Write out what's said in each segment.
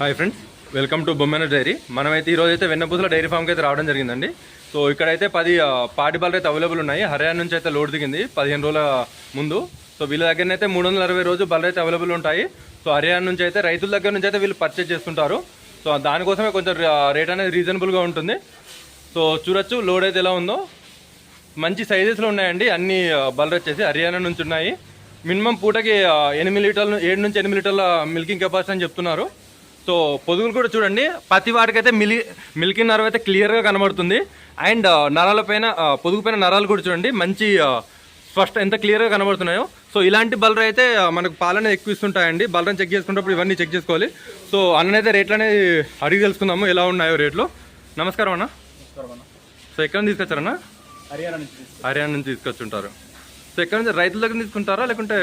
Hi friends, welcome to Bommena diary. మనమైతే ఈరోజు అయితే వెన్నపూసల డైరీ ఫామ్కి అయితే రావడం జరిగిందండి. సో ఇక్కడైతే 10 పాడి బాల్ అయితే అవైలబుల్ ఉన్నాయి. హర్యానా నుంచి అయితే లోడ్ దిగింది 15 రోజుల ముందు. సో వీళ్ళ దగ్గరనైతే 360 రోజు బల్ అయితే అవైలబుల్ ఉంటాయి. సో హర్యానా నుంచి అయితే రైతుల దగ్గర నుంచి అయితే వీళ్ళు పర్చేజ్ చేస్తుంటారు. సో దానికోసమే కొంచెం రేట్ అనేది రీజనబుల్గా ఉంటుంది. సో చూడొచ్చు లోడ్ అయితే ఎలా ఉందో. మంచి సైజెస్లో ఉన్నాయండి. అన్ని బల్ వచ్చేసి హర్యానా నుంచి ఉన్నాయి. మినిమం పూటకి 7 నుంచి 8 లీటర్ల మిల్కింగ్ కెపాసిటీ అని చెప్తున్నారు. సో పొదుగులు కూడా చూడండి, ప్రతి వాటికైతే మిల్కింగ్ నరం అయితే క్లియర్గా కనబడుతుంది. అండ్ నరాల పైన పొదుగు పైన నరాలు కూడా చూడండి మంచి ఫస్ట్ ఎంత క్లియర్గా కనబడుతున్నాయో. సో ఇలాంటి బలర్ అయితే మనకు పాలన ఎక్కువ ఇస్తుంటాయండి. బలరని చెక్ చేసుకున్నప్పుడు ఇవన్నీ చెక్ చేసుకోవాలి. సో అన్నైతే రేట్లు అనేది అడిగి తెలుసుకుందాము ఎలా ఉన్నాయో రేట్లు. నమస్కారం అన్న. సో ఎక్కడ నుంచి తీసుకొచ్చారన్నా? హర్యానా నుంచి తీసుకొచ్చుంటారు. సో ఎక్కడ నుంచి రైతుల దగ్గర తీసుకుంటారా లేకుంటే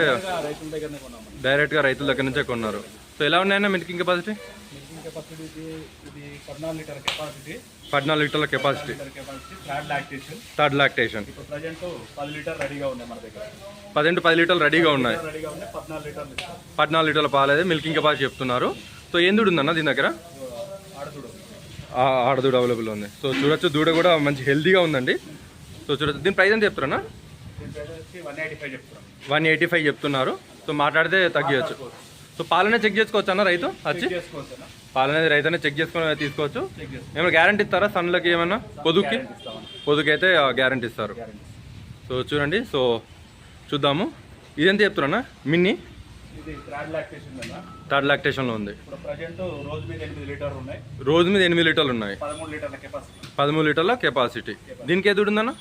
డైరెక్ట్గా రైతుల దగ్గర నుంచే కొన్నారు? సో ఎలా ఉన్నాయన్నా మిల్కింగ్ కెపాసిటీ? 14 లీటర్ల కెపాసిటీ. Third lactation. 10 to 10 లీటర్లు రెడీగా ఉన్నాయి. 14 లీటర్ల పాలు అయితే మిల్కింగ్ కెపాసిటీ చెప్తున్నారు. సో ఏం దూడ ఉందన్న దీని దగ్గర? ఆడదూడ అవైలబుల్ ఉంది. సో చూడొచ్చు, దూడ కూడా మంచి హెల్తీగా ఉందండి. సో చూడొచ్చు. దీని ప్రైస్ ఎంత చెప్తారన్నా? 185 చెప్తున్నారు. సో మాట్లాడితే తగ్గించచ్చు. సో పాలనే చెక్ చేసుకోవచ్చు అన్న రైతు వచ్చి? పాలనేది రైతునే చెక్ చేసుకుని తీసుకోవచ్చు. ఏమైనా గ్యారంటీ ఇస్తారా సన్లకి? ఏమన్నా పొదుకి అయితే గ్యారంటీ ఇస్తారు. సో చూడండి. సో చూద్దాము. ఇదెంత చెప్తున్నా? మిన్నీ థర్డ్ లాక్టేషన్లో ఉంది. రోజు మీద 8 లీటర్లు ఉన్నాయి. 13 లీటర్ల కెపాసిటీ. దీనికి ఏ దూడు ఉందన్న?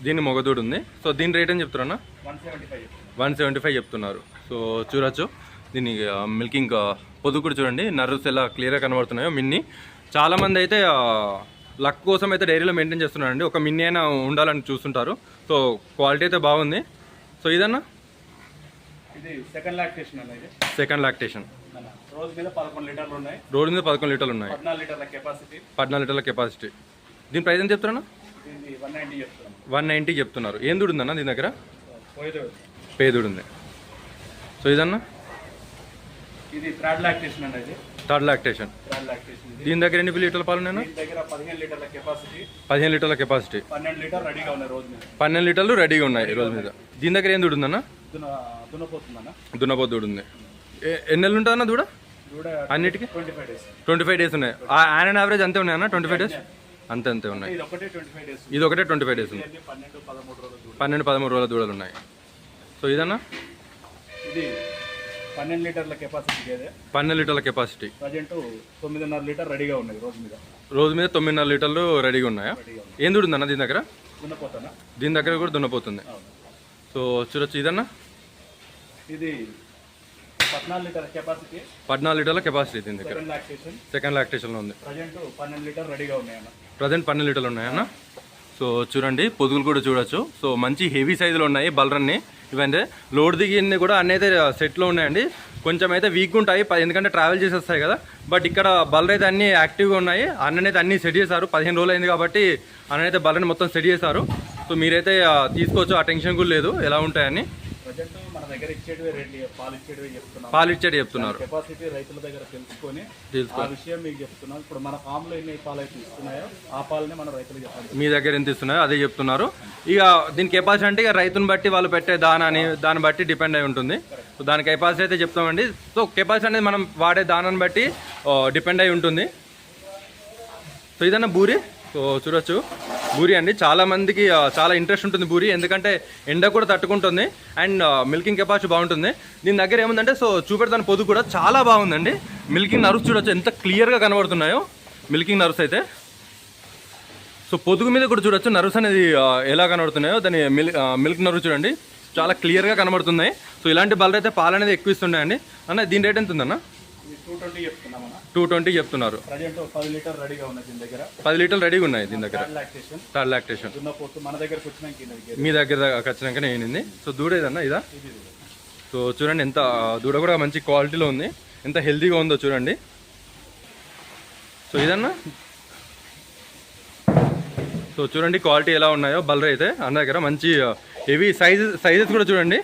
దీని మొగదూడు ఉంది. సో దీని రేట్ అని చెప్తున్నా? 175 చెప్తున్నారు. సో చూడొచ్చు దీన్ని మిల్కింగ్ పొదుగు కూడా చూడండి, నర్వ్స్ ఎలా క్లియర్గా కనబడుతున్నాయో. మిన్నీ చాలామంది అయితే లక్ కోసం అయితే డైరీలో మెయింటైన్ చేస్తున్నారండి. ఒక మిన్నీ అయినా ఉండాలని చూస్తుంటారు. సో క్వాలిటీ అయితే బాగుంది. సో ఇదన్నా సెకండ్ లాక్టేషన్. రోజు మీద 11 లీటర్లు ఉన్నాయి. 14 లీటర్ల కెపాసిటీ. దీని ప్రైస్ ఎంత చెప్తున్నా? 190 చెప్తున్నారు. ఏం దూడు ఉందన్న దీని దగ్గర? పేదూడు ఉంది. సో ఇదన్నా థర్డ్ లాక్టేషన్. దీని దగ్గర ఎన్ని లీటర్ల పాలు ఉన్నాయి? 15 లీటర్ల కెపాసిటీ. 12 లీటర్లు రెడీగా ఉన్నాయి రోజు మీద. దీని దగ్గర ఏం దూడు ఉందన్న? దున్నపోతు దూడు ఉంది. ఎన్ని నెలలు ఉంటుందన్న దూడ? అన్నిటికీ 25 డేస్ ఉన్నాయి. ఆన్ యావరేజ్ అంతే ఉన్నాయన్న? 25 డేస్ అంతే ఉన్నాయి. ఇది ఒకటే 25 డేస్ ఉంది. 12-13 రోజుల దూడలు ఉన్నాయి. సో ఇదన్నా 12 లీటర్ల కెపాసిటీ. 12 లీటర్ల కెపాసిటీ. 9.5 లీటర్ రెడీగా ఉన్నాయి రోజు మీద 9.5 లీటర్లు రెడీగా ఉన్నాయా? ఏం దూడుందన్న దీని దగ్గర? దీని దగ్గర కూడా దున్నపోతుంది. సో చూడొచ్చు. ఇదన్నా ఇది 14 లీటర్ల కెపాసిటీ. 14 లీటర్ల కెపాసిటీ దీని దగ్గర. సెకండ్ లాక్టేషన్లో ఉంది. ప్రజెంట్ 12 లీటర్ రెడీగా ఉన్నాయన్న. ప్రజెంట్ 12 లీటర్లు ఉన్నాయన్న. సో చూడండి పొదుగులు కూడా చూడొచ్చు. సో మంచి హెవీ సైజులో ఉన్నాయి బలరన్ని. ఇవంటే లోడ్ దిగింది కూడా అన్నీ అయితే సెట్లో ఉన్నాయండి. కొంచెం అయితే వీక్గా ఉంటాయి ఎందుకంటే ట్రావెల్ చేసి వస్తాయి కదా. బట్ ఇక్కడ బలర్ అయితే అన్నీ యాక్టివ్గా ఉన్నాయి. అన్ననైతే అన్నీ సెట్ చేశారు. 15 రోజులు అయింది కాబట్టి అన్ననైతే బలర్ని మొత్తం సెట్ చేశారు. సో మీరైతే తీసుకోవచ్చు, ఆ టెన్షన్ కూడా లేదు ఎలా ఉంటాయని. పాలు ఇచ్చేటి చెప్తున్నారు. కెపాసిటీ రైతుల దగ్గర తెలుసుకొని ఆ విషయం మీకు చెప్తున్నాను. ఇప్పుడు మన ఫామ్ లో ఎన్ని పాలు అయితే ఇస్తున్నాయో ఆ పాలని మన రైతులు చెప్తారు. మీ దగ్గర ఎంత ఇస్తున్నాయో అదే చెప్తున్నారు. ఇక దీని కెపాసిటీ అంటే ఇక రైతుని బట్టి వాళ్ళు పెట్టే దాన్ని బట్టి డిపెండ్ అయి ఉంటుంది. సో దాని కెపాసిటీ అయితే చెప్తామండి. సో కెపాసిటీ అనేది మనం వాడే దానాన్ని బట్టి డిపెండ్ అయి ఉంటుంది. సో ఇదన్నా బూరి. సో చూడొచ్చు బూరి అండి. చాలా మందికి చాలా ఇంట్రెస్ట్ ఉంటుంది బూరి, ఎందుకంటే ఎండ కూడా తట్టుకుంటుంది అండ్ మిల్కింగ్ కెపాసిటీ బాగుంటుంది. దీని దగ్గర ఏముందంటే సో చూపెడతాను, పొదుగు కూడా చాలా బాగుందండి. మిల్కింగ్ నర్వ్స్ చూడొచ్చు ఎంత క్లియర్గా కనబడుతున్నాయో మిల్కింగ్ నర్వ్స్ అయితే. సో పొదుగు మీద కూడా చూడొచ్చు నర్వ్స్ అనేది ఎలా కనబడుతున్నాయో. దాని మిల్క్ నర్వ్ చూడండి చాలా క్లియర్గా కనబడుతున్నాయి. సో ఇలాంటి బలర్ అయితే పాలు అనేది ఎక్కువ ఇస్తున్నాయండి. అన్న దీని రేట్ ఎంత ఉందన్న? 220 చెప్తున్నారు. 10 లీటర్ రెడీగా ఉన్నాయి దీని దగ్గర. 10 లీటర్లు రెడీగా ఉన్నాయి దీని దగ్గర. Third lactation. మన దగ్గరకు వచ్చినాక మీ దగ్గర వచ్చినాకనే ఏంది. సో దూడ ఏదన్నా ఇదా? సో చూడండి ఎంత దూడ కూడా మంచి క్వాలిటీలో ఉంది, ఎంత హెల్తీగా ఉందో చూడండి. సో ఇదన్నా సో చూడండి క్వాలిటీ ఎలా ఉన్నాయో బలర్ అయితే అన్న దగ్గర. మంచి హెవీ సైజెస్ కూడా చూడండి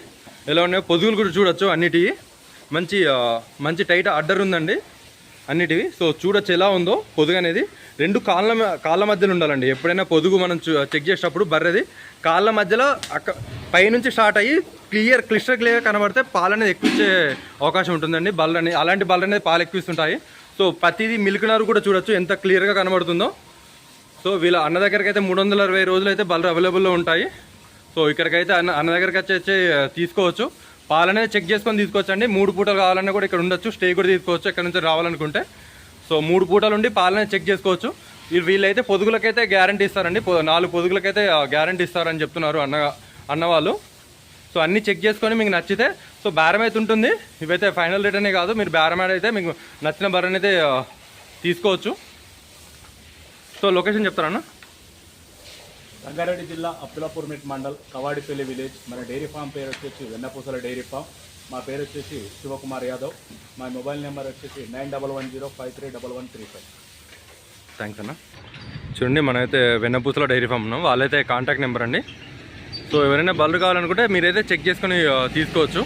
ఎలా ఉన్నాయో. పొదుగులు కూడా చూడొచ్చు అన్నిటివి. మంచి టైట్ అడ్డర్ ఉందండి అన్నిటివి. సో చూడొచ్చు ఎలా ఉందో పొదుగు అనేది. రెండు కాళ్ళ మధ్యలో ఉండాలండి. ఎప్పుడైనా పొదుగు మనం చెక్ చేసేటప్పుడు బర్రెది కాళ్ళ మధ్యలో పైనుంచి స్టార్ట్ అయ్యి క్లిస్టర్ క్లియర్గా కనబడితే పాలు అనేది ఎక్కువ ఇచ్చే అవకాశం ఉంటుందండి. బర్రెని అలాంటి బర్రెలు అనేది పాలు ఎక్కువ ఇస్తుంటాయి. సో ప్రతిదీ మిల్క్ నారు కూడా చూడొచ్చు ఎంత క్లియర్గా కనబడుతుందో. సో వీళ్ళ అన్న దగ్గరికి అయితే 360 రోజులు అయితే బర్రెలు అవైలబుల్లో ఉంటాయి. సో ఇక్కడికైతే అన్న దగ్గరికి వచ్చి తీసుకోవచ్చు. పాలు అనేది చెక్ చేసుకొని తీసుకోవచ్చు అండి. 3 పూటలు కావాలన్నా కూడా ఇక్కడ ఉండొచ్చు. స్టే కూడా తీసుకోవచ్చు ఇక్కడ నుంచి రావాలనుకుంటే. సో 3 పూటలు ఉండి పాలనే చెక్ చేసుకోవచ్చు. వీళ్ళైతే పొదుగులకైతే గ్యారంటీ ఇస్తారండి. 4 పొదుగులకైతే గ్యారంటీ ఇస్తారని చెప్తున్నారు అన్నవాళ్ళు. సో అన్నీ చెక్ చేసుకొని మీకు నచ్చితే సో బేరం అయితే ఉంటుంది. ఇవైతే ఫైనల్ రేట్ అనే కాదు, మీరు బేరం అయితే మీకు నచ్చిన బర్రెని అయితే తీసుకోవచ్చు. So location చెప్తారన్నా? రంగారెడ్డి జిల్లా అబ్దులాపూర్ మిట్ మండల్ కవాడిపల్లి విలేజ్. మన డైరీ ఫామ్ పేరు వచ్చేసి వెన్నపూసల డైరీ ఫామ్. మా పేరు వచ్చేసి శివకుమార్ యాదవ్. మా మొబైల్ నెంబర్ వచ్చేసి 9110531135. థ్యాంక్స్ అన్న. చూడండి మనమైతే వెన్నపూసల డైరీ ఫామ్ ఉన్నాం. వాళ్ళైతే కాంటాక్ట్ నెంబర్ అండి. సో ఎవరైనా బర్రెలు కావాలనుకుంటే మీరైతే చెక్ చేసుకొని తీసుకోవచ్చు.